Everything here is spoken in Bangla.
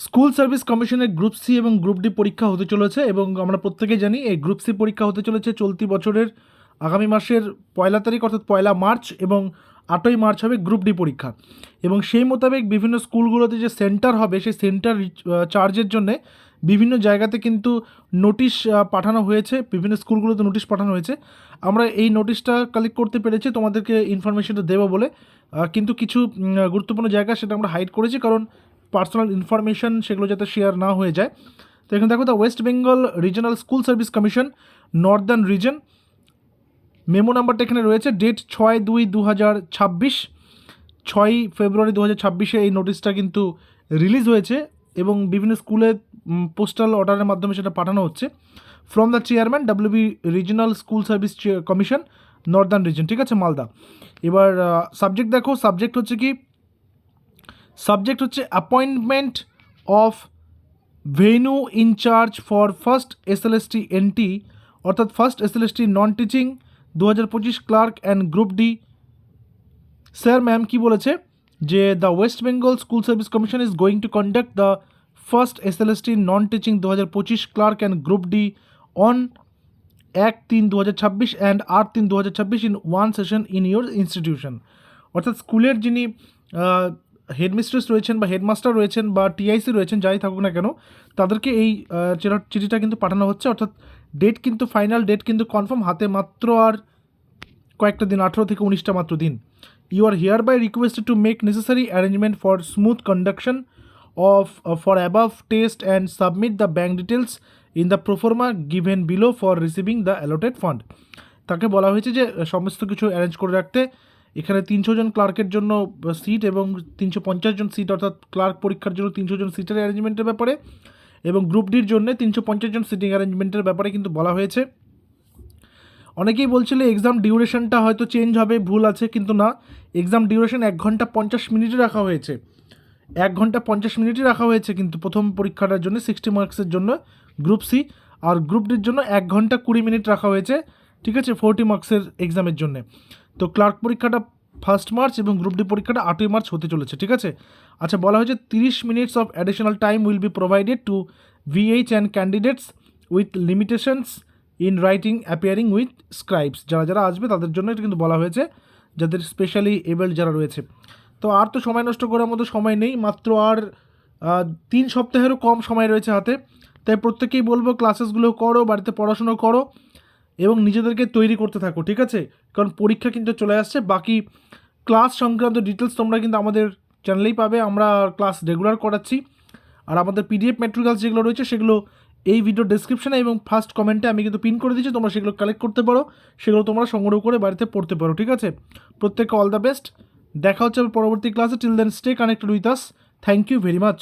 স্কুল সার্ভিস কমিশনের গ্রুপ সি এবং গ্রুপ ডি পরীক্ষা হতে চলেছে এবং আমরা প্রত্যেকেই জানি এই গ্রুপ সি পরীক্ষা হতে চলেছে চলতি বছরের আগামী মাসের 1 তারিখ অর্থাৎ 1 মার্চ এবং 8ই মার্চ হবে গ্রুপ ডি পরীক্ষা। এবং সেই মোতাবেক বিভিন্ন স্কুলগুলোতে যে সেন্টার হবে সেই সেন্টার চার্জের জন্যে বিভিন্ন জায়গাতে কিন্তু নোটিশ পাঠানো হয়েছে, বিভিন্ন স্কুলগুলোতে নোটিশ পাঠানো হয়েছে। আমরা এই নোটিশটা কালেক্ট করতে পেরেছি তোমাদেরকে ইনফরমেশনটা দেবো বলে, কিন্তু কিছু গুরুত্বপূর্ণ জায়গা সেটা আমরা হাইড করেছি কারণ পার্সোনাল ইনফরমেশন সেগুলো যাতে শেয়ার না হয়ে যায়। তো এখানে দেখো the West Bengal regional school service commission northern reason, memo নাম্বারটা এখানে রয়েছে, ডেট 6/2/2026, 6 ফেব্রুয়ারি 2026 এই নোটিশটা কিন্তু রিলিজ হয়েছে এবং বিভিন্ন স্কুলে পোস্টাল অর্ডারের মাধ্যমে সেটা পাঠানো হচ্ছে। From the chairman WB regional school service commission northern region, ঠিক আছে, মালদা। এবার সাবজেক্ট দেখো, সাবজেক্ট হচ্ছে appointment of venue incharge for first SLST NT অর্থাৎ first SLST non teaching 2025 clerk and group D. Sir ma'am কি বলেছে যে the West Bengal school service commission is going to conduct the first SLST non teaching 2025 clerk and group D on 1/3/2026 and 8/3/2026 in one session in your institution. অর্থাৎ স্কুলের যিনি হেডমিস্ট্রেস রয়েছেন বা হেডমাস্টার রয়েছেন বা TIC রয়েছেন, যাই থাকুক না কেন, তাদেরকে এই চিঠিটা কিন্তু পাঠানো হচ্ছে। অর্থাৎ ডেট কিন্তু ফাইনাল ডেট কিন্তু কনফার্ম, হাতে মাত্র আর কয়েকটা দিন, 18 থেকে 19টা মাত্র দিন। You are hereby requested to make necessary arrangement for smooth conduction of for above test and submit the bank details in the proforma given below for receiving the allotted fund। তাকে বলা হয়েছে যে সমস্ত কিছু অ্যারেঞ্জ করে রাখতে। এখানে 300 জন ক্লার্কের জন্য সিট এবং 350 জন সিট, অর্থাৎ ক্লার্ক পরীক্ষার জন্য 300 জন সিটের অ্যারেঞ্জমেন্টের ব্যাপারে এবং গ্রুপ ডির জন্য 350 জন সিটিং অ্যারেঞ্জমেন্টের ব্যাপারে কিন্তু বলা হয়েছে। অনেকেই বলছিল এক্সাম ডিউরেশনটা হয়তো চেঞ্জ হবে, ভুল আছে, কিন্তু না, এক্সাম ডিউরেশন 1 ঘন্টা 50 মিনিটে রাখা হয়েছে। 1 ঘন্টা 50 মিনিটই রাখা হয়েছে কিন্তু প্রথম পরীক্ষাটার জন্য 60 মার্কসের জন্য গ্রুপ সি, আর গ্রুপ ডির জন্য 1 ঘন্টা 20 মিনিট রাখা হয়েছে, ঠিক আছে, 40 মার্কসের এক্সামের জন্য। তো ক্লার্ক পরীক্ষাটা 1 মার্চ এবং গ্রুপ ডি পরীক্ষাটা 8 মার্চ হতে চলেছে, ঠিক আছে। আচ্ছা, বলা হয়েছে 30 minutes of additional time will be provided to VH and candidates with limitations in writing appearing with স্ক্রাইবস। যারা আসবে তাদের জন্য এটা কিন্তু বলা হয়েছে, যাদের স্পেশালি এবেল্ড যারা রয়েছে। তো আর তো সময় নষ্ট করার মতো সময় নেই, মাত্র আর 3 সপ্তাহেরও কম সময় রয়েছে হাতে। তাই প্রত্যেকেই বলবো ক্লাসেসগুলো করো, বাড়িতে পড়াশুনো করো এবং নিজেদেরকে তৈরি করতে থাকো, ঠিক আছে, কারণ পরীক্ষা কিন্তু চলে আসছে। বাকি ক্লাস সংক্রান্ত ডিটেলস তোমরা কিন্তু আমাদের চ্যানেলেই পাবে, আমরা ক্লাস রেগুলার করাচ্ছি। আর আমাদের PDF ম্যাটেরিয়ালস যেগুলো রয়েছে সেগুলো এই ভিডিও ডেসক্রিপশনে এবং ফার্স্ট কমেন্টে আমি কিন্তু পিন করে দিচ্ছি, তোমরা সেগুলো কালেক্ট করতে পারো, সেগুলো তোমরা সংগ্রহ করে বাড়িতে পড়তে পারো, ঠিক আছে। প্রত্যেককে অল দ্য বেস্ট, দেখা হচ্ছে পরবর্তী ক্লাসে। Till then stay connected with us, thank you very much.